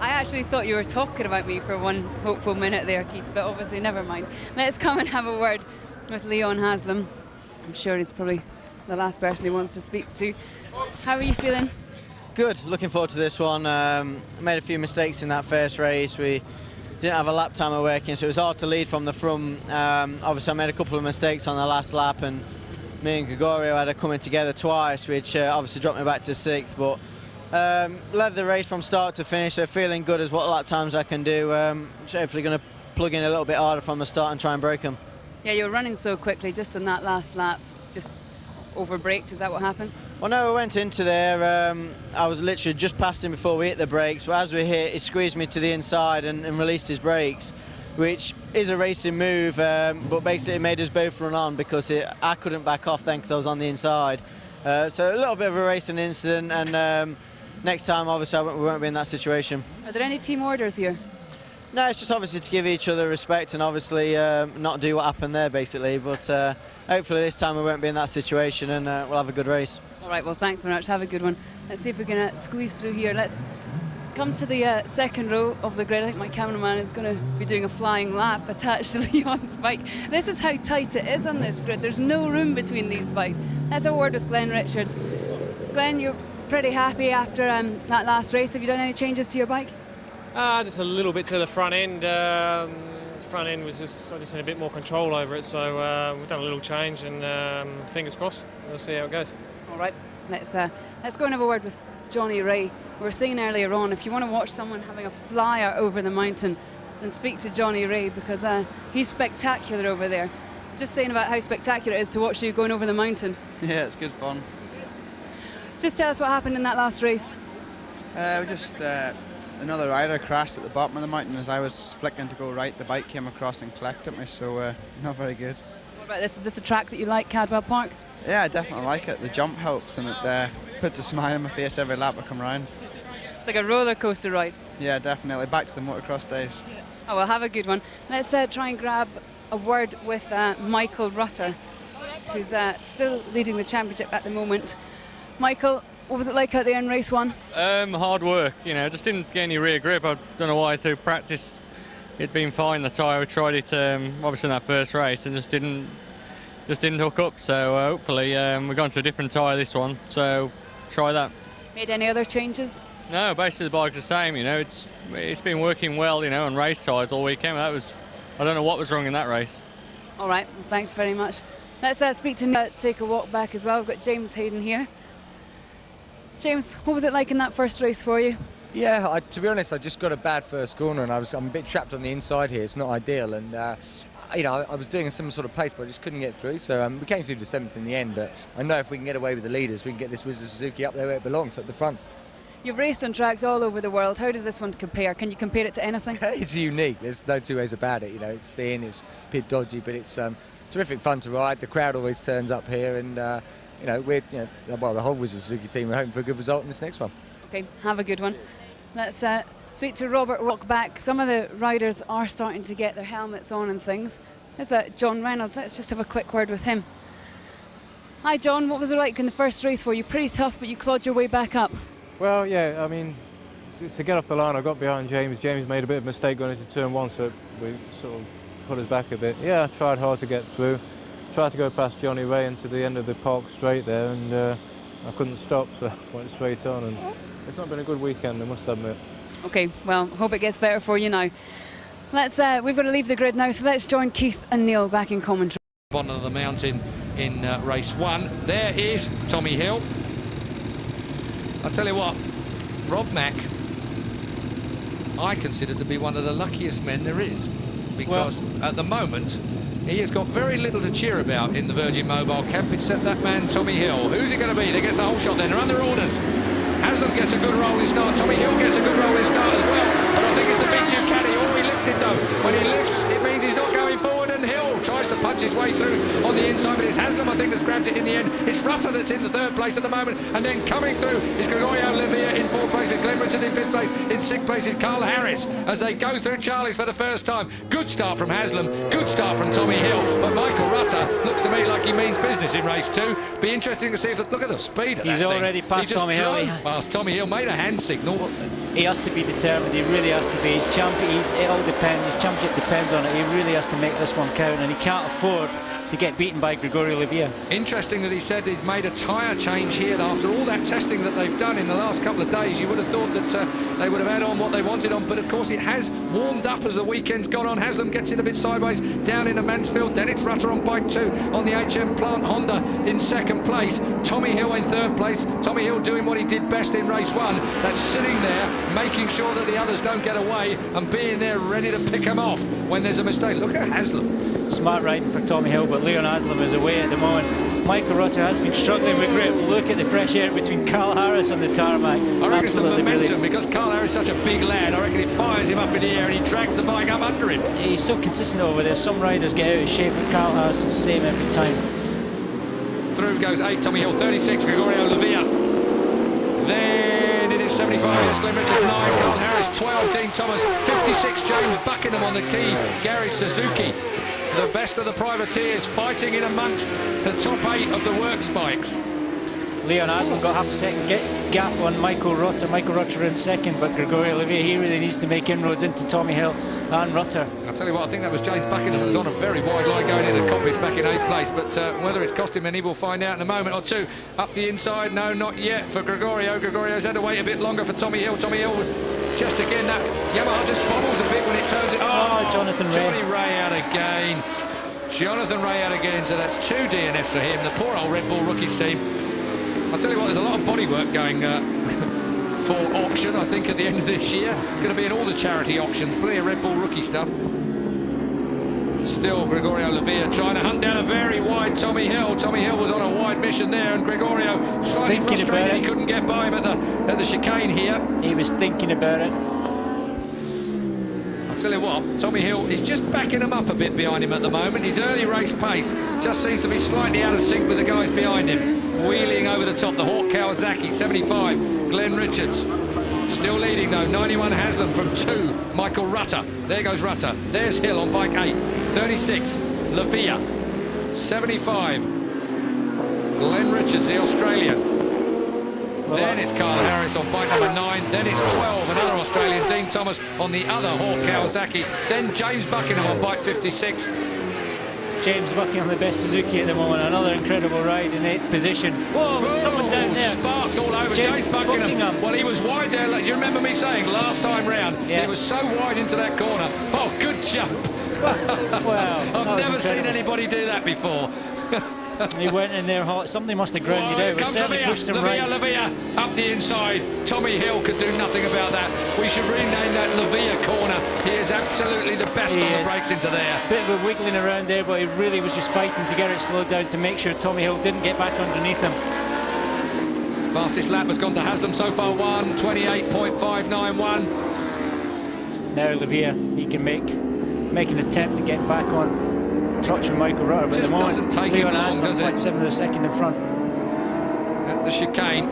I actually thought you were talking about me for one hopeful minute there, Keith, but obviously never mind. Let's come and have a word with Leon Haslam. I'm sure he's probably the last person he wants to speak to. How are you feeling? Good, looking forward to this one. Made a few mistakes in that first race. We didn't have a lap timer working, so it was hard to lead from the front. Obviously I made a couple of mistakes on the last lap, and me and Gregorio had a coming together twice, which obviously dropped me back to 6th, but led the race from start to finish, so feeling good as what lap times I can do. Hopefully going to plug in a little bit harder from the start and try and break them. Yeah, you were running so quickly just on that last lap, just over-braked, is that what happened? Well, no, we went into there, I was literally just past him before we hit the brakes, but as we hit, he squeezed me to the inside and released his brakes, which is a racing move, but basically it made us both run on because I couldn't back off then because I was on the inside. So a little bit of a racing incident, and next time obviously we won't be in that situation. Are there any team orders here? No, it's just obviously to give each other respect and obviously not do what happened there basically, but hopefully this time we won't be in that situation and we'll have a good race. All right, well thanks very much, have a good one. Let's see if we can squeeze through here. Let's come to the second row of the grid. I think my cameraman is going to be doing a flying lap attached to Leon's bike. This is how tight it is on this grid. There's no room between these bikes. Let's have a word with Glenn Richards. Glenn, you're pretty happy after that last race. Have you done any changes to your bike? Just a little bit to the front end. Front end was I just had a bit more control over it, so we've done a little change, and fingers crossed, we'll see how it goes. All right, let's go and have a word with Johnny Ray. We were saying earlier on, if you want to watch someone having a flyer over the mountain, then speak to Johnny Ray, because he's spectacular over there. Just saying about how spectacular it is to watch you going over the mountain. Yeah, it's good fun. Just tell us what happened in that last race. Another rider crashed at the bottom of the mountain. As I was flicking to go right, the bike came across and collected me, so not very good. What about this? Is this a track that you like, Cadwell Park? Yeah, I definitely like it. The jump helps, and it puts a smile on my face every lap I come round. It's like a roller coaster ride. Yeah, definitely. Back to the motocross days. Oh, well, have a good one. Let's try and grab a word with Michael Rutter, who's still leading the championship at the moment. Michael, what was it like out there in race 1? Hard work, you know, just didn't get any rear grip. I don't know why. Through practice it'd been fine, the tyre. We tried it obviously in that first race and just didn't hook up, so hopefully we're going to a different tyre this one, so try that. Made any other changes? No, basically the bike's the same, you know. It's been working well, you know, on race tyres all weekend. I don't know what was wrong in that race. All right, well, thanks very much. Let's speak to take a walk back as well. We've got James Hayden here. James, what was it like in that first race for you? Yeah, to be honest, I just got a bad first corner and I'm a bit trapped on the inside here. It's not ideal, and you know, I was doing some sort of pace, but I just couldn't get through. So we came through to 7th in the end. But I know if we can get away with the leaders, we can get this Wizard Suzuki up there where it belongs, at the front. You've raced on tracks all over the world. How does this one compare? Can you compare it to anything? It's unique. There's no two ways about it. You know, it's thin, it's a bit dodgy, but it's terrific fun to ride. The crowd always turns up here, and you know, well, the whole Wizard Suzuki team are hoping for a good result in this next one. Okay, have a good one. Let's speak to Robert Walkback. Some of the riders are starting to get their helmets on and things. There's John Reynolds. Let's just have a quick word with him. Hi, John. What was it like in the first race for you? Pretty tough, but you clawed your way back up. Well, yeah, I mean, to get off the line, I got behind James. James made a bit of a mistake going into turn 1, so we sort of put us back a bit. Yeah, I tried hard to get through. Tried to go past Johnny Ray into the end of the park straight there, and I couldn't stop, so I went straight on. And it's not been a good weekend, I must admit. Okay, well, hope it gets better for you now. Let's we've got to leave the grid now, so let's join Keith and Neil back in commentary. Bottom of the mountain in race 1. There is Tommy Hill. I'll tell you what, Rob Mack, I consider to be one of the luckiest men there is, because at the moment he has got very little to cheer about in the Virgin Mobile camp, except that man Tommy Hill. Who's he going to be? They gets a whole shot then. They're under orders. Haslam gets a good rolling start. Tommy Hill gets a good rolling start as well. But I think it's the big Ducati. Oh, he lifted though. When he lifts, it means he's not going forward, and Hill tries to punch his way through on the inside, but it's Haslam, I think, that's grabbed it in the end. It's Rutter that's in the 3rd place at the moment, and then coming through is Gregorio Olivier in 4th place, and Glenn Richard in 5th place. In 6th place is Carl Harris as they go through Charlie's for the first time. Good start from Haslam, good start from Tommy Hill, but Michael Rutter looks to me like he means business in race 2. Be interesting to see if look at the speed of that thing. He's already passed Tommy Hill. Past Tommy Hill, made a hand signal. he has to be determined. He really has to be. He's champion. It all depends. His championship depends on it. He really has to make this one count, and he can't afford to get beaten by Gregorio Olivier. Interesting that he said he's made a tyre change here after all that testing that they've done in the last couple of days. You would have thought that they would have had on what they wanted on, but of course it has warmed up as the weekend's gone on. Haslam gets it a bit sideways down into Mansfield, then it's Rutter on bike 2 on the HM Plant Honda in second place. Tommy Hill in third place. Tommy Hill doing what he did best in race 1, that's sitting there making sure that the others don't get away and being there ready to pick them off when there's a mistake. Look at Haslam. Smart riding for Tommy Hill, but Leon Haslam is away at the moment. Michael Rutter has been struggling with grip. Look at the fresh air between Carl Harris and the tarmac. I reckon it's the momentum, because Carl Harris is such a big lad. I reckon it fires him up in the air and he drags the bike up under him. He's so consistent over there. Some riders get out of shape, but Carl Harris is the same every time. Through goes 8, Tommy Hill, 36, Gregorio Olivier. Then it is 75, yes, Glenn Richards, 9, Carl Harris, 12, Dean Thomas, 56, James Buckingham on the key, Garage Suzuki. The best of the privateers fighting in amongst the top 8 of the works bikes. Leon Haslam got half a second gap on Michael Rutter. Michael Rutter in second, but Gregorio Olivier, he really needs to make inroads into Tommy Hill and Rutter. I'll tell you what, I think that was James Buckingham that was on a very wide line going into Coppice back in 8th place, but whether it's cost him any, we'll find out in a moment or two. Up the inside, no, not yet for Gregorio. Gregorio's had to wait a bit longer for Tommy Hill. Tommy Hill, just again, that Yamaha just bobbles a bit when it turns it. Oh, Jonathan Ray. Johnny Ray out again. Jonathan Ray out again, so that's 2 DNFs for him. The poor old Red Bull Rookies team. I'll tell you what, there's a lot of bodywork going for auction, I think, at the end of this year. It's going to be in all the charity auctions, plenty of Red Bull Rookie stuff. Still Gregorio Olivier trying to hunt down a very wide Tommy Hill. Tommy Hill was on a wide mission there, and Gregorio slightly frustrated he couldn't get by him at the chicane here. He was thinking about it. I'll tell you what, Tommy Hill is just backing him up a bit behind him at the moment. His early race pace just seems to be slightly out of sync with the guys behind him. Wheeling over the top, the Hawk Kawasaki, 75, Glenn Richards. Still leading though, 91 Haslam from 2, Michael Rutter. There goes Rutter. There's Hill on bike 8, 36, Lavia, 75, Glenn Richards, the Australian. Then it's Carl Harris on bike number 9. Then it's 12, another Australian, Dean Thomas on the other Hawk Kawasaki. Then James Buckingham on bike 56. James Buckingham, the best Suzuki at the moment. Another incredible ride in 8th position. Whoa, there's someone down there. Sparks all over James Buckingham. Well, he was wide there. Do you remember me saying last time round? Yeah. He was so wide into that corner. Oh, good jump. Wow. I've never seen anybody do that before. He went in there hot. Something must have grounded out. But certainly pushed him right. Lavia up the inside. Tommy Hill could do nothing about that. We should rename that Lavia corner. He is absolutely the best on the brakes into there. Bit of a wiggling around there, but he really was just fighting to get it slowed down to make sure Tommy Hill didn't get back underneath him. Fastest lap has gone to Haslam so far, 1:28.591. Now Lavia, he can make an attempt to get back on touch with Michael Rutter, but just doesn't take him long, does it? 0.7 of a second in front. At the chicane,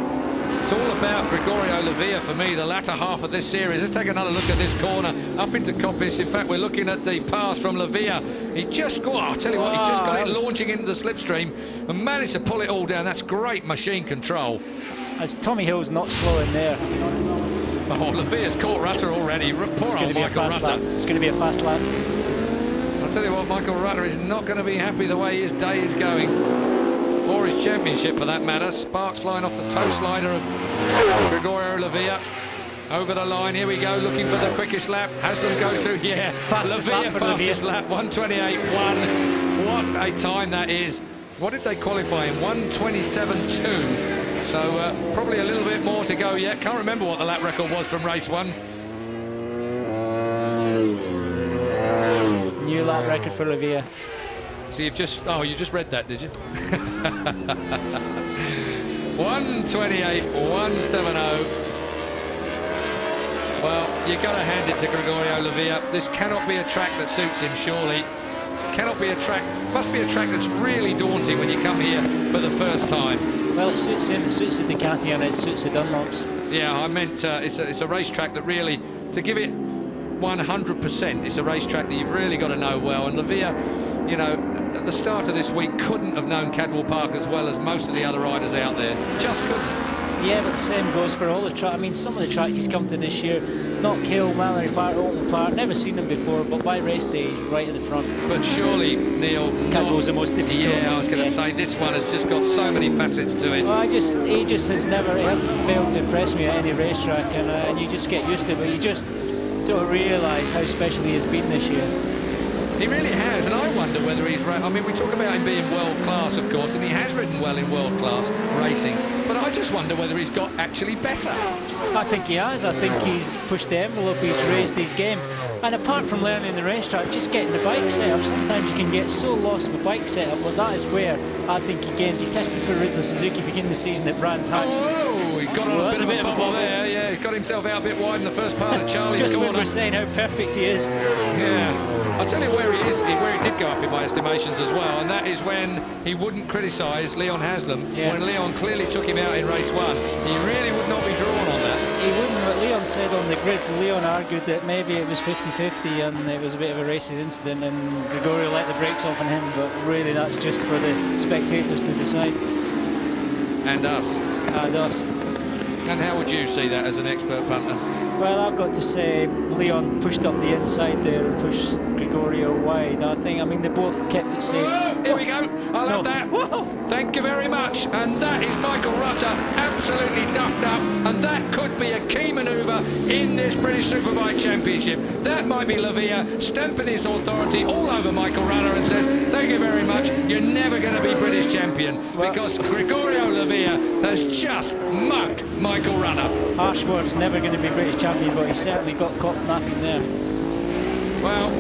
it's all about Gregorio Olivier for me, the latter half of this series. Let's take another look at this corner, up into Coppice. In fact, we're looking at the pass from Olivier. He just, I'll tell you what, he just got it launching into the slipstream and managed to pull it all down. That's great machine control. As Tommy Hill's not slow in there. Oh, Olivier's caught Rutter already. Poor old Michael Rutter. It's going to be a fast lap. I'll tell you what, Michael Rutter is not going to be happy the way his day is going, or his championship for that matter. Sparks flying off the toe slider of Gregorio Olivier. Over the line, here we go, looking for the quickest lap. Haslam goes through, yeah. Fastest lap, 1:28.1. What a time that is. What did they qualify in? 1:27.2. So probably a little bit more to go yet. Can't remember what the lap record was from race 1. New lap record for Olivier. So you just read that, did you? 1:28.170. Well, you've got to hand it to Gregorio Olivier. This cannot be a track that suits him, surely. Cannot be a track, must be a track that's really daunting when you come here for the first time. Well, it suits him, it suits the Ducati, and it suits the Dunlops. Yeah, I meant it's a racetrack that really, to give it 100%, it's a racetrack that you've really got to know well. And Olivier, you know, at the start of this week couldn't have known Cadwell Park as well as most of the other riders out there. Just couldn't. Yeah, but the same goes for all the tracks. I mean, some of the tracks he's come to this year, Knockhill, Mallory Park, Open Park, never seen him before, but by race day he's right at the front. But surely, Neil, Cadwell's the most difficult. Yeah, I was going to say, this one has just got so many facets to it. Well, he hasn't failed to impress me at any racetrack, and you just get used to it, but you just don't realise how special he has been this year. He really has, and I wonder whether he's right. I mean, we talk about him being world class, of course, and he has ridden well in world class racing, but I just wonder whether he's got actually better. I think he has. I think he's pushed the envelope, he's raised his game. And apart from learning the racetrack, just getting the bike set up. Sometimes you can get so lost with a bike setup, but that is where I think he gains. He tested for Rizla Suzuki beginning the season at Brands Hatch. Oh, he got on a bit of a bubble there. Yeah, he got himself out a bit wide in the first part of Charlie's just corner. when we're saying how perfect he is. Yeah. I'll tell you where he is, where he did go up in my estimations as well, and that is when he wouldn't criticise Leon Haslam, when Leon clearly took him out in race 1. He really would not be drawn on that. He wouldn't, but Leon said on the grid, Leon argued that maybe it was 50-50 and it was a bit of a racing incident, and Gregorio let the brakes off on him, but really that's just for the spectators to decide. And us. And us. And how would you see that as an expert punter? Well, I've got to say Leon pushed up the inside there and pushed Gregorio wide. I mean, they both kept it safe. Whoa, here we go. I love that. Whoa. Thank you very much. And that is Michael Rutter, absolutely duffed up. And that could be a key manoeuvre in this British Superbike Championship. That might be Lavia stamping his authority all over Michael Rutter and says, thank you very much, you're never going to be British champion. Because Gregorio Lavia has just mugged Michael Rutter. Ashworth's never going to be British champion, but he certainly got caught napping there. Well,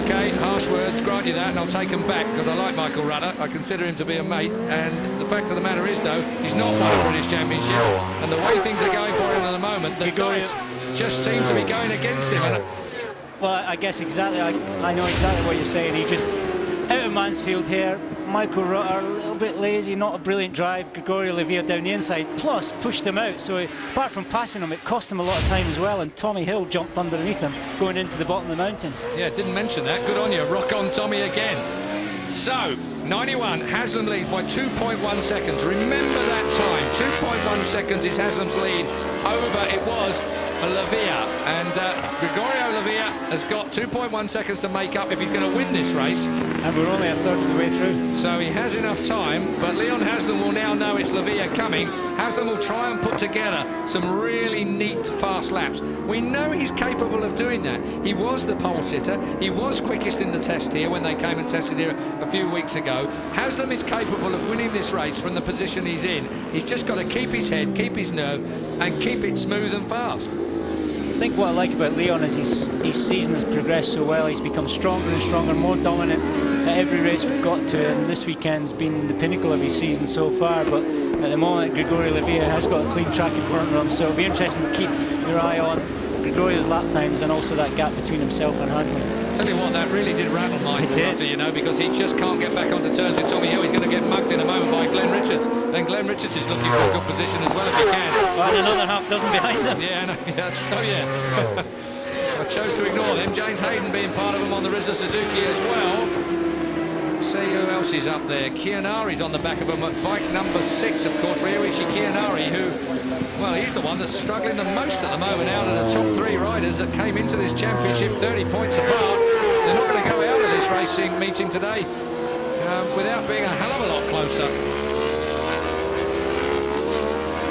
OK, harsh words, grant you that, and I'll take them back, because I like Michael Rutter. I consider him to be a mate, and the fact of the matter is, though, he's not won a British Championship, and the way things are going for him at the moment, the dice just seem to be going against him. And well, I guess exactly, I know exactly what you're saying. He just, out of Mansfield here, Michael Rutter, a little bit lazy, not a brilliant drive. Gregorio Lavia down the inside, plus pushed him out. So apart from passing him, it cost him a lot of time as well. And Tommy Hill jumped underneath him, going into the bottom of the mountain. Yeah, didn't mention that. Good on you. Rock on, Tommy, again. So, 91, Haslam leads by 2.1 seconds. Remember that time. 2.1 seconds is Haslam's lead over, it was Lavia, and Gregorio Lavia has got 2.1 seconds to make up if he's going to win this race. And we're only a third of the way through. So he has enough time, but Leon Haslam will now know it's Lavia coming. Haslam will try and put together some really neat fast laps. We know he's capable of doing that. He was the pole sitter. He was quickest in the test here when they came and tested here a few weeks ago. Haslam is capable of winning this race from the position he's in. He's just got to keep his head, keep his nerve, and keep it smooth and fast. I think what I like about Leon is his season has progressed so well. He's become stronger and stronger, more dominant at every race we've got to, and this weekend's been the pinnacle of his season so far. But at the moment, Gregorio Lavia has got a clean track in front of him, so it'll be interesting to keep your eye on Gregorio's lap times and also that gap between himself and Haslam. Tell you what, that really did rattle Michael Rutter, you know, because he just can't get back onto terms with Tommy Hill. He's going to get mugged in a moment by Glenn Richards. And Glenn Richards is looking for a good position as well if he can. Well, and another half dozen behind him. Yeah, no, yeah. I chose to ignore them. James Hayden being part of them on the Rizla Suzuki as well. See who else is up there. Chianari's on the back of him at bike number 6, of course. Ryoichi Chianari, who, well, he's the one that's struggling the most at the moment out of the top 3 riders that came into this championship 30 points apart. They're not going to go out of this racing meeting today without being a hell of a lot closer.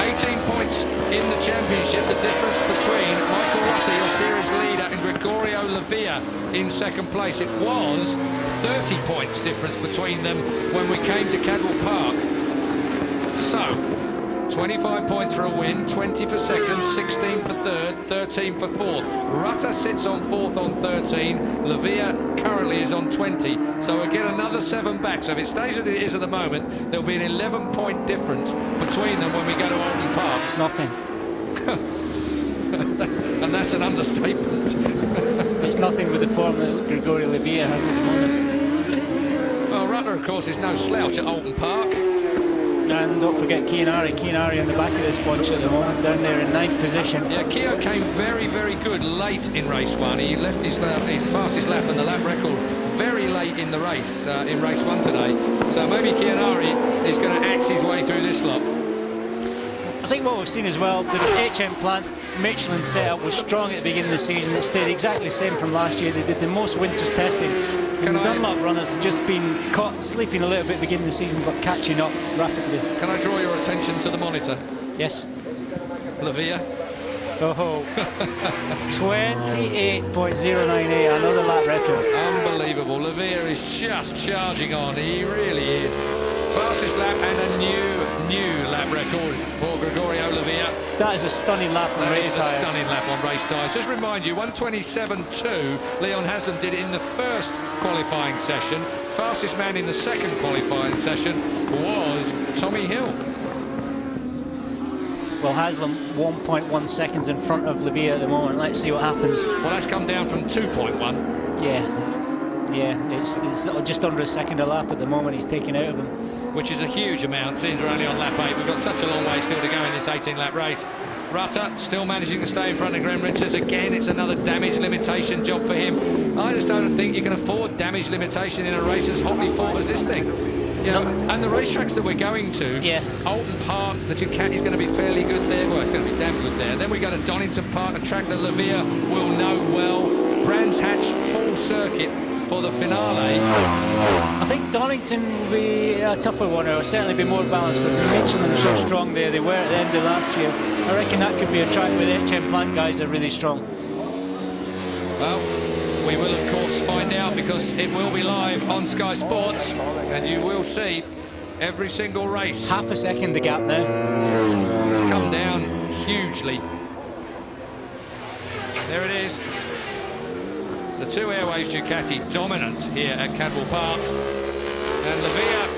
18 points in the championship, the difference between Michael Rutter, your series leader, and Gregorio Lavia in second place. It was 30 points difference between them when we came to Cadwell Park. So, 25 points for a win, 20 for second, 16 for third, 13 for fourth. Rutter sits on fourth on 13. Lavia currently is on 20. So we'll get another 7 back. So if it stays as it is at the moment, there'll be an 11-point difference between them when we go to Oldham Park. It's nothing. And that's an understatement. It's nothing with the form that Gregorio Lavia has at the moment. Well, Rutter, of course, is no slouch at Oldham Park. And don't forget Chianari on the back of this bunch at the moment, down there in 9th position. Yeah, Keo came very, very good late in race 1. He left his fastest lap and the lap record very late in the race, in race 1 today. So maybe Chianari is going to axe his way through this lot. I think what we've seen as well, the HM plant Michelin setup was strong at the beginning of the season. It stayed exactly the same from last year. They did the most winters testing. And the Dunlop runners have just been caught sleeping a little bit at the beginning of the season, but catching up rapidly. Can I draw your attention to the monitor? Yes. Lavia. Oh, 28.098, another lap record. Unbelievable. Lavia is just charging on. He really is. Fastest lap and a new lap record for Gregorio Lavia. That is a stunning lap on race tyres. That is a stunning lap on race tyres. Just remind you, 1:27.2, Leon Haslam did it in the first qualifying session. Fastest man in the second qualifying session was Tommy Hill. Well, Haslam 1.1 seconds in front of Lavia at the moment. Let's see what happens. Well, that's come down from 2.1. Yeah, it's just under a second a lap at the moment he's taking out of him. Which is a huge amount, since we're only on lap 8. We've got such a long way still to go in this 18-lap race. Rutter still managing to stay in front of Graham Richards. Again, it's another damage limitation job for him. I just don't think you can afford damage limitation in a race as hotly fought as this thing. You know, and the racetracks that we're going to, Alton Park, the Ducati is going to be fairly good there. Well, it's going to be damn good there. Then we go to Donington Park, a track that Lavia will know well. Brands Hatch full circuit for the finale. I think Donington will be a tougher one, or certainly be more balanced, because Michelin are so strong there. They were at the end of last year. I reckon that could be a track where the HM Plant guys are really strong. Well, we will of course find out, because it will be live on Sky Sports and you will see every single race. Half a second the gap now. It's come down hugely. There it is. The two Airways Ducati dominant here at Cadwell Park. And Lavia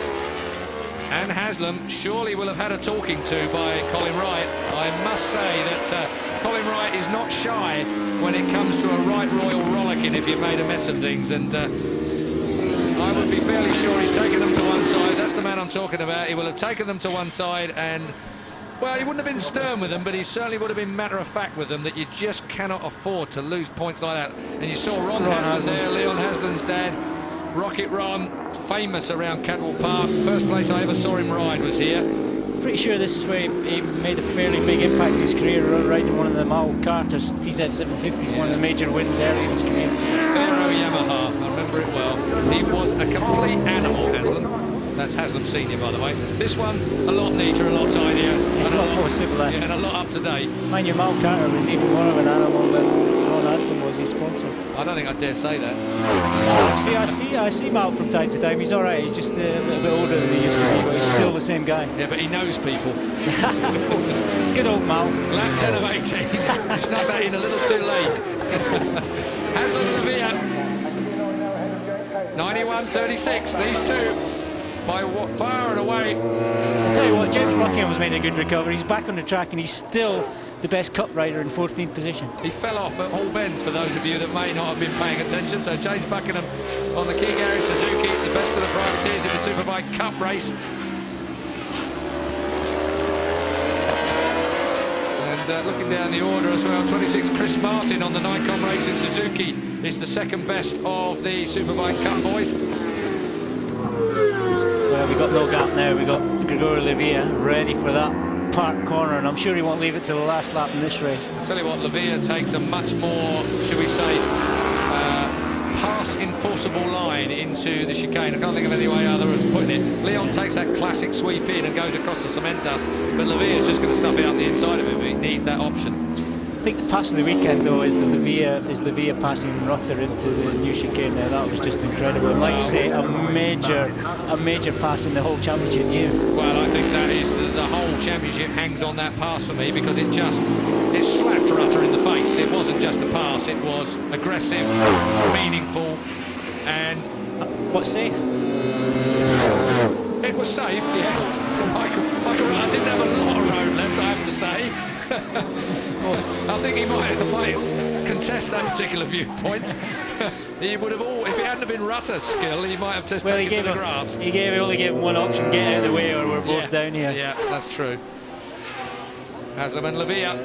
and Haslam surely will have had a talking to by Colin Wright. I must say that Colin Wright is not shy when it comes to a right royal rollicking if you've made a mess of things, and I would be fairly sure he's taken them to one side. That's the man I'm talking about. He will have taken them to one side, and well, he wouldn't have been stern with them, but he certainly would have been matter-of-fact with them, that you just cannot afford to lose points like that. And you saw Ron Haslam there, Leon Haslam's dad, Rocket Ron, famous around Cadwell Park. First place I ever saw him ride was here. Pretty sure this is where he made a fairly big impact in his career, riding one of the Mal Carter's TZ750s, one of the major wins early in his career. Pharaoh Yamaha, I remember it well. He was a complete animal, Haslam. That's Haslam Senior, by the way. This one, a lot neater, a lot tidier, and a lot more civilised. Yeah, and a lot up to date. Mind you, Mal Carter was even more of an animal than Ron Haslam was his sponsor. I don't think I'd dare say that. I see Mal from time to time. He's all right. He's just a little bit older than he used to be, but he's still the same guy. Yeah, but he knows people. Good old Mal. Lap 10 of 18. Snuck that in a little too late. Haslam and Lavia. 91.36. These two. By what, far and away. I'll tell you what, James Buckingham's made a good recovery. He's back on the track and he's still the best cup rider in 14th position. He fell off at Hall Bends, for those of you that may not have been paying attention. So James Buckingham on the Key Gary Suzuki, the best of the privateers in the Superbike Cup race. And looking down the order as well, 26 Chris Martin on the Nikon Racing Suzuki is the second best of the Superbike Cup boys. Well, we've got no gap now. We've got Gregorio Lavia ready for that park corner, and I'm sure he won't leave it to the last lap in this race. I'll tell you what, Lavia takes a much more, should we say, pass enforceable line into the chicane. I can't think of any way other of putting it. Leon takes that classic sweep in and goes across the cement dust, but Lavia's just going to stuff it out the inside of him. He needs that option. I think the pass of the weekend, though, is Lavia passing Rutter into the new chicane. Now that was just incredible. And like you say, a major pass in the whole championship year. Well, I think that is the whole championship hangs on that pass for me, because it slapped Rutter in the face. It wasn't just a pass; it was aggressive, meaningful, and what's safe? It was safe, yes. Michael Rutter didn't have a lot of road left, I have to say. I think he might contest that particular viewpoint. He would have if it hadn't have been Rutter's skill, he might have just taken it to the grass. He only gave him one option: get out of the way, or we're both down here. Yeah, that's true. Haslam and Lavia.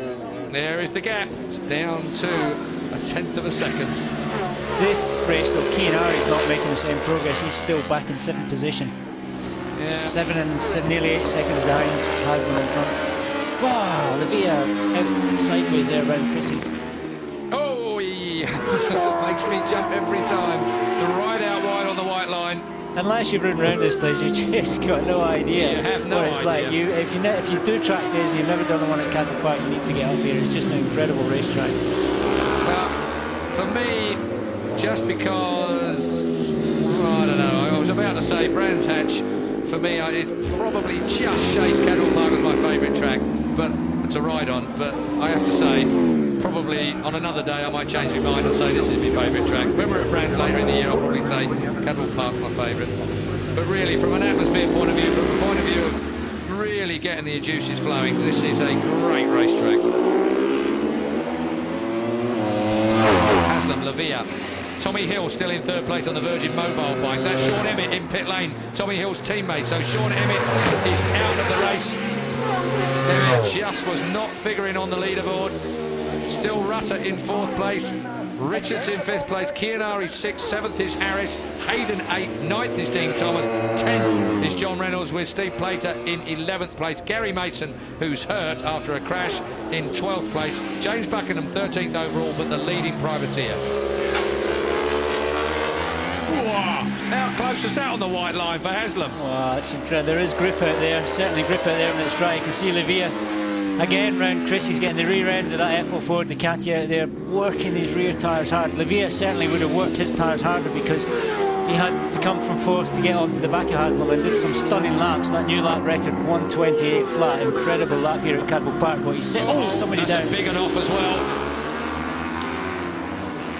There is the gap. It's down to a tenth of a second. This race, though, Kianari's not making the same progress. He's still back in 7th position. Yeah. 7 and nearly 8 seconds behind Haslam in front. Wow, Livia out sideways there around Chrissy's. Oh, makes me jump every time. The ride out wide on the white line. Unless you've ridden around this place, you just got no idea. You have no what it's idea. like. If you do track days and you've never done the one at Cadwell Park, you need to get up here. It's just an incredible racetrack. Well, for me, just because, I don't know, I was about to say Brands Hatch, for me, it's probably just shades Cadwell Park as my favourite track, but to ride on. But I have to say, probably on another day I might change my mind and say this is my favourite track. When we're at Brands later in the year, I'll probably say Cadwell Park's my favourite. But really, from an atmosphere point of view, from the point of view of really getting the juices flowing, this is a great racetrack. Haslam, Lavia. Tommy Hill still in third place on the Virgin Mobile bike. That's Sean Emmett in pit lane, Tommy Hill's teammate. So Sean Emmett is out of the race. Emmett just was not figuring on the leaderboard. Still Rutter in fourth place. Richards in fifth place. Chianari 6th. 7th is Harris. Hayden 8th. 9th is Dean Thomas. 10th is John Reynolds with Steve Plater in 11th place. Gary Mason, who's hurt after a crash, in 12th place. James Buckingham 13th overall, but the leading privateer. How close is that on the white line for Haslam? Wow, it's incredible. There is grip out there, certainly grip out there when it's dry. You can see Livia again round Chris. He's getting the rear end of that F04 Ducati out there, working his rear tyres hard. Livia certainly would have worked his tyres harder because he had to come from fourth to get onto the back of Haslam and did some stunning laps. That new lap record, 1:28 flat. Incredible lap here at Cadwell Park. But he's sitting, somebody that's down. That's a big enough as well.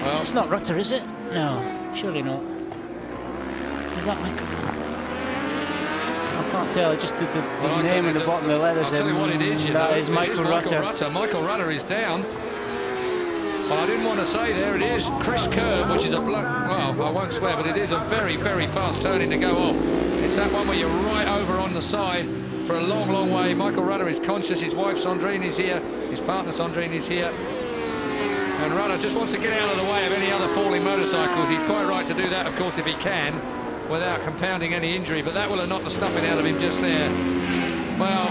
Well, it's not Rutter, is it? No, surely not. Is that Michael? I can't tell, just the name on the bottom of the letters. I'll tell you what it is, that is Michael Rutter. Michael Rutter is down. Well, I didn't want to say there it is. Chris Curve, which is a well, I won't swear, but it is a very, very fast turning to go off. It's that one where you're right over on the side for a long, long way. Michael Rutter is conscious. His wife Sandrine is here. His partner Sandrine is here. And Rutter just wants to get out of the way of any other falling motorcycles. He's quite right to do that, of course, if he can, without compounding any injury, but that will have knocked the stuffing out of him just there. Well,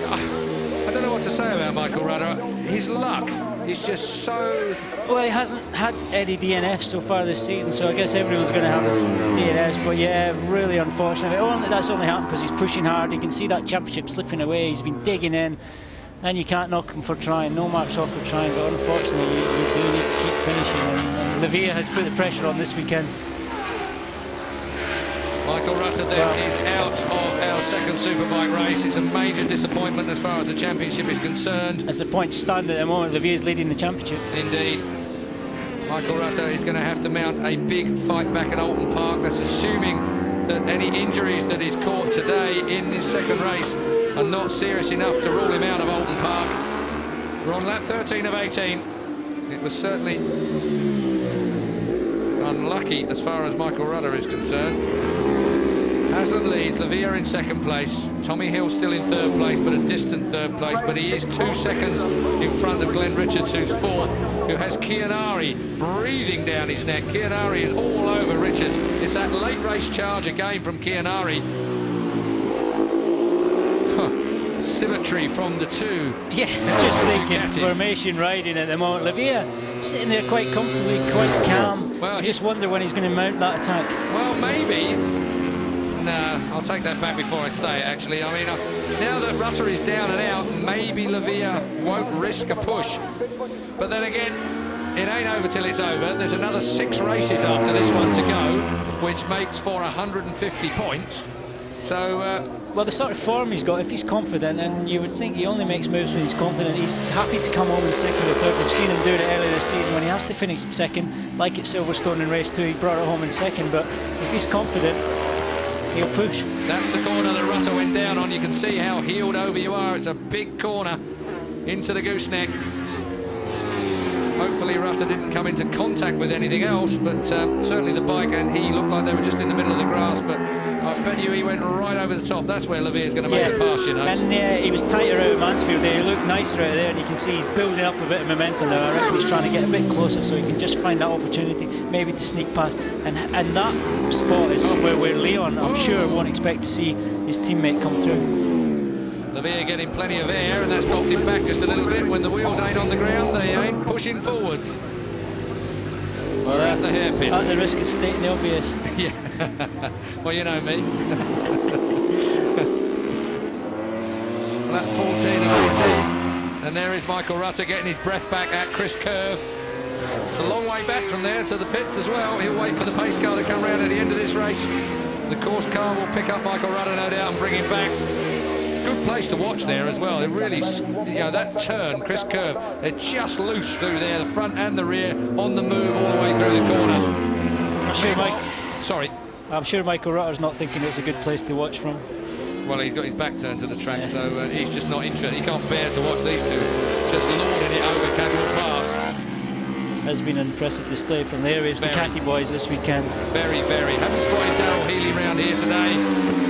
I don't know what to say about Michael Rutter. His luck is just so... Well, he hasn't had any DNFs so far this season, so I guess everyone's going to have DNFs, but yeah, really unfortunate. That's only happened because he's pushing hard. You can see that championship slipping away. He's been digging in, and you can't knock him for trying. No marks off for trying, but unfortunately, you do need to keep finishing, and Livia has put the pressure on this weekend. Michael Rutter then is out of our second Superbike race. It's a major disappointment as far as the championship is concerned. As the points stand at the moment, Livia's leading the championship. Indeed. Michael Rutter is going to have to mount a big fight back at Alton Park. That's assuming that any injuries that he's caught today in this second race are not serious enough to rule him out of Alton Park. We're on lap 13 of 18. It was certainly unlucky as far as Michael Rutter is concerned. Haslam leads, Lavia in second place, Tommy Hill still in third place, but a distant third place, but he is 2 seconds in front of Glenn Richards, who's fourth, who has Chianari breathing down his neck. Chianari is all over Richards. It's that late race charge again from Chianari. Symmetry from the two. Yeah, just thinking formation riding at the moment. Lavia sitting there quite comfortably, quite calm. Well, I just wonder when he's going to mount that attack. Well, maybe. No, I'll take that back before I say it, actually. I mean, now that Rutter is down and out, maybe Lavia won't risk a push. But then again, it ain't over till it's over. There's another 6 races after this one to go, which makes for 150 points. So... well, the sort of form he's got, if he's confident, and you would think he only makes moves when he's confident, he's happy to come home in second or third. We've seen him do it earlier this season when he has to finish second, like at Silverstone in race 2, he brought it home in second, but if he's confident, he'll push. That's the corner that Rutter went down on. You can see how heeled over you are. It's a big corner into the gooseneck. Hopefully Rutter didn't come into contact with anything else, but certainly the bike and he looked like they were just in the middle of the grass, but I bet you he went right over the top. That's where Lavia's going to make the pass, you know. And he was tighter out of Mansfield there. He looked nicer out there, and you can see he's building up a bit of momentum now. I reckon he's trying to get a bit closer so he can just find that opportunity, maybe to sneak past. And that spot is somewhere where Leon, I'm sure, won't expect to see his teammate come through. Lavia getting plenty of air, and that's dropped him back just a little bit. When the wheels ain't on the ground, they ain't pushing forwards. Well, we're at the hairpin. At the risk of stating the obvious. Yeah. Well, you know me. Lap 14 of 18. And there is Michael Rutter getting his breath back at Chris Curve. It's a long way back from there to the pits as well. He'll wait for the pace car to come round at the end of this race. The course car will pick up Michael Rutter, no doubt, and bring him back. Good place to watch there as well. It really, you know, that turn, Chris Curve, they're just loose through there, the front and the rear, on the move all the way through the corner. I'm sure Michael Rutter's not thinking it's a good place to watch from. Well, he's got his back turned to the track, so he's just not interested. He can't bear to watch these two just lording it over Cadwell Park. Has been an impressive display from the areas, the Catty boys this weekend. Very, very. Haven't spotted Darryl Healy round here today,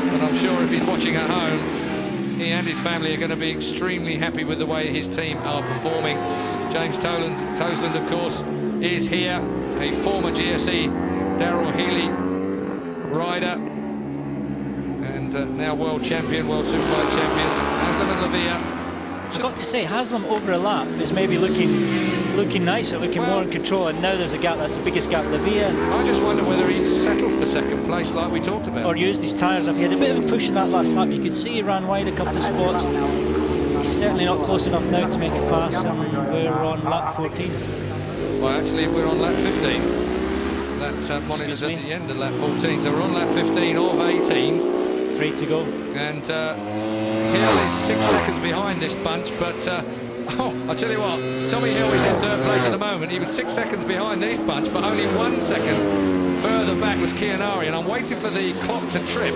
but I'm sure if he's watching at home, he and his family are going to be extremely happy with the way his team are performing. James Toseland, of course, is here, a former GSE Darryl Healy rider, and now world champion, world Superbike champion, Haslam and Lavia. I've got to say, Haslam over a lap is maybe looking nicer, looking more in control, and now there's a gap. That's the biggest gap. Lavia, I just wonder whether he's settled for second place like we talked about, or used his tyres up. He had a bit of a push in that last lap. You could see he ran wide a couple of spots. He's certainly not close enough now to make a pass, and we're on lap 14. Well, actually, we're on lap 15. That monitor's at the end of lap 14, so we're on lap 15 of 18. 3 to go. And Hill is 6 seconds behind this bunch, but I'll tell you what, Tommy Hill is in third place at the moment. He was 6 seconds behind this bunch, but only 1 second further back was Chianari, and I'm waiting for the clock to trip.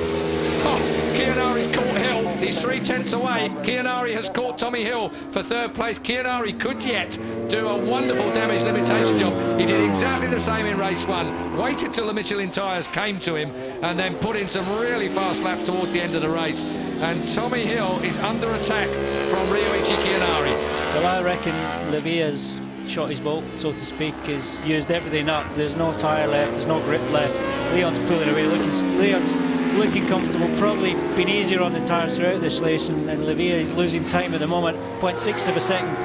Chianari's caught Hill. He's 3/10 away. Chianari has caught Tommy Hill for third place. Chianari could yet do a wonderful damage limitation job. He did exactly the same in race 1. Waited till the Michelin tyres came to him and then put in some really fast laps towards the end of the race. And Tommy Hill is under attack from Ryoichi Chianari. Well, I reckon Lavia's shot his bolt, so to speak, has used everything up. There's no tyre left, there's no grip left. Leon's pulling away, Leon's looking comfortable, probably been easier on the tyres throughout this race, and Lavia is losing time at the moment, 0.6 of a second.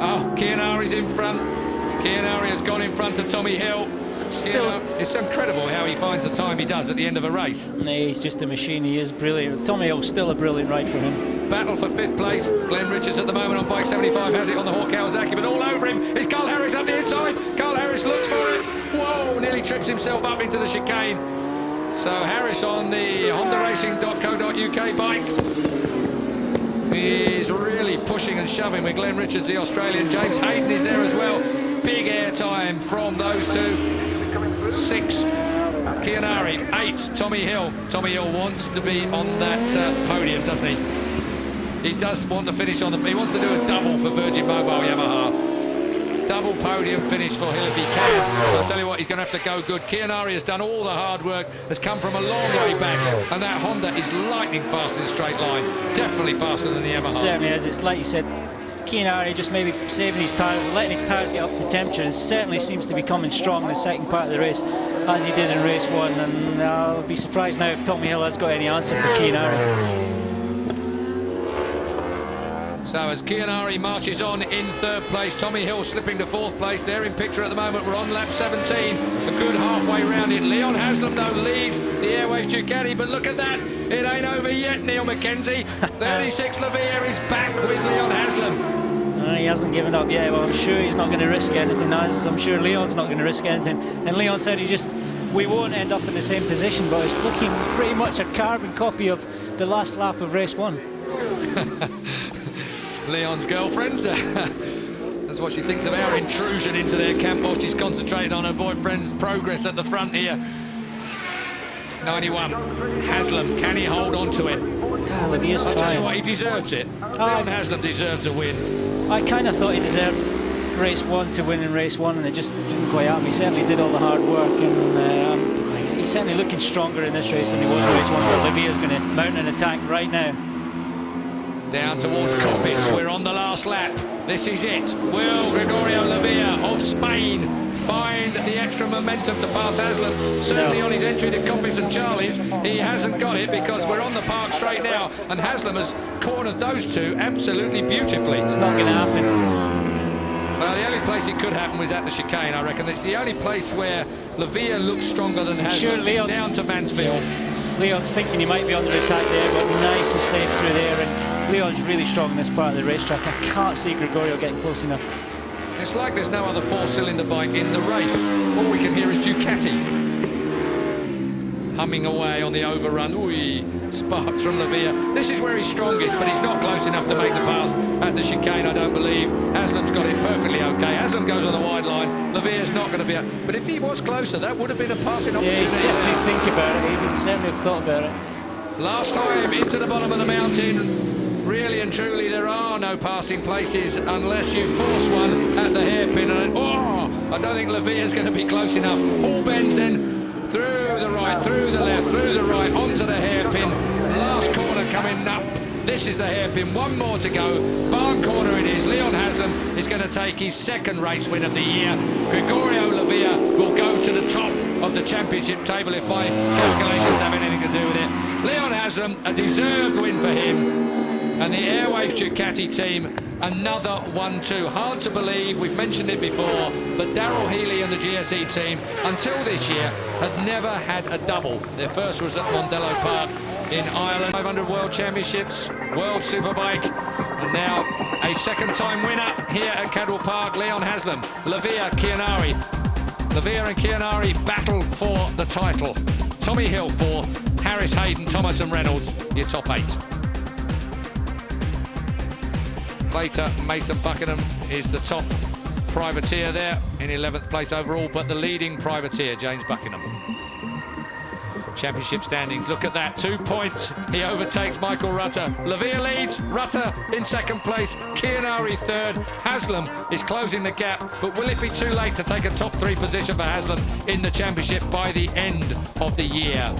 Oh, Chianari's in front. Chianari has gone in front of Tommy Hill. Still, it's incredible how he finds the time he does at the end of a race. He's just a machine, he is brilliant. Tommy Hill's still a brilliant ride for him. Battle for 5th place. Glenn Richards at the moment on bike 75 has it on the Hawk Kawasaki, but all over him is Carl Harris up the inside. Carl Harris looks for it. Whoa, nearly trips himself up into the chicane. So Harris on the HondaRacing.co.uk bike is really pushing and shoving with Glenn Richards, the Australian. James Hayden is there as well. Big air time from those two. 6 Chianari, 8 Tommy Hill. Tommy Hill wants to be on that podium, doesn't he? He does want to finish on the... He wants to do a double for Virgin Mobile Yamaha. Double podium finish for Hill if he can. I'll tell you what, he's going to have to go good. Chianari has done all the hard work, has come from a long way back, and that Honda is lightning fast in straight lines. Definitely faster than the Yamaha. It certainly is. It's like you said, Chianari just maybe saving his tyres, letting his tyres get up to temperature, and certainly seems to be coming strong in the second part of the race, as he did in race 1, and I'll be surprised now if Tommy Hill has got any answer for Chianari. So as Chianari marches on in third place, Tommy Hill slipping to 4th place. They're in picture at the moment. We're on lap 17, a good halfway round it. Leon Haslam, though, leads the Airwaves Ducati, but look at that. It ain't over yet, Neil McKenzie. 36 Lavia is back with Leon Haslam. He hasn't given up yet. Well, I'm sure he's not going to risk anything, as I'm sure Leon's not going to risk anything. And Leon said we won't end up in the same position, but it's looking pretty much a carbon copy of the last lap of race 1. Leon's girlfriend. That's what she thinks of our intrusion into their camp while she's concentrating on her boyfriend's progress at the front here. 91. Haslam, can he hold on to it? I'll tell you what, he deserves it. Leon Haslam deserves a win. I kind of thought he deserved race 1 to win in race 1, and it just didn't quite happen. He certainly did all the hard work, and he's certainly looking stronger in this race than he was in race 1, but Olivia's going to mount an attack right now. Down towards Coppins, we're on the last lap. This is it. Will Gregorio Lavia of of Spain find the extra momentum to pass Haslam? Certainly on his entry to Coppins and Charlie's, he hasn't got it because we're on the park straight now, and Haslam has cornered those two absolutely beautifully. It's not going to happen. Well, the only place it could happen was at the chicane, I reckon. It's the only place where Lavia looks stronger than Haslam. Sure, Leon's down to Mansfield. Leon's thinking he might be under attack there, but nice and safe through there. And Leon's really strong in this part of the racetrack. I can't see Gregorio getting close enough. It's like there's no other four-cylinder bike in the race. All we can hear is Ducati humming away on the overrun. Ooh, sparks from Lavia. This is where he's strongest, but he's not close enough to make the pass at the chicane, I don't believe. Haslam's got it perfectly okay. Haslam goes on the wide line. Lavia's not going to be a... But if he was closer, that would have been a passing opportunity. Yeah, he's definitely think about it. He would certainly have thought about it. Last time into the bottom of the mountain. Really and truly, there are no passing places unless you force one at the hairpin. And oh, I don't think Lavia's going to be close enough. Hall bends in through the right, through the left, through the right, onto the hairpin. Last corner coming up. This is the hairpin. One more to go. Barn corner it is. Leon Haslam is going to take his second race win of the year. Gregorio Lavia will go to the top of the championship table if my calculations have anything to do with it. Leon Haslam, a deserved win for him. And the Airwaves Ducati team, another 1-2. Hard to believe, we've mentioned it before, but Darrell Healy and the GSE team, until this year, had never had a double. Their first was at Mondello Park in Ireland. 500 World Championships, World Superbike, and now a second-time winner here at Cadwell Park, Leon Haslam. Lavia Chianari. Lavia and Chianari battle for the title. Tommy Hill fourth, Harris Hayden, Thomas and Reynolds, your top 8. Later, Mason Buckingham is the top privateer there in 11th place overall, but the leading privateer, James Buckingham. Championship standings, look at that, 2 points. He overtakes Michael Rutter. Lavia leads, Rutter in second place, Chianari third. Haslam is closing the gap, but will it be too late to take a top 3 position for Haslam in the championship by the end of the year?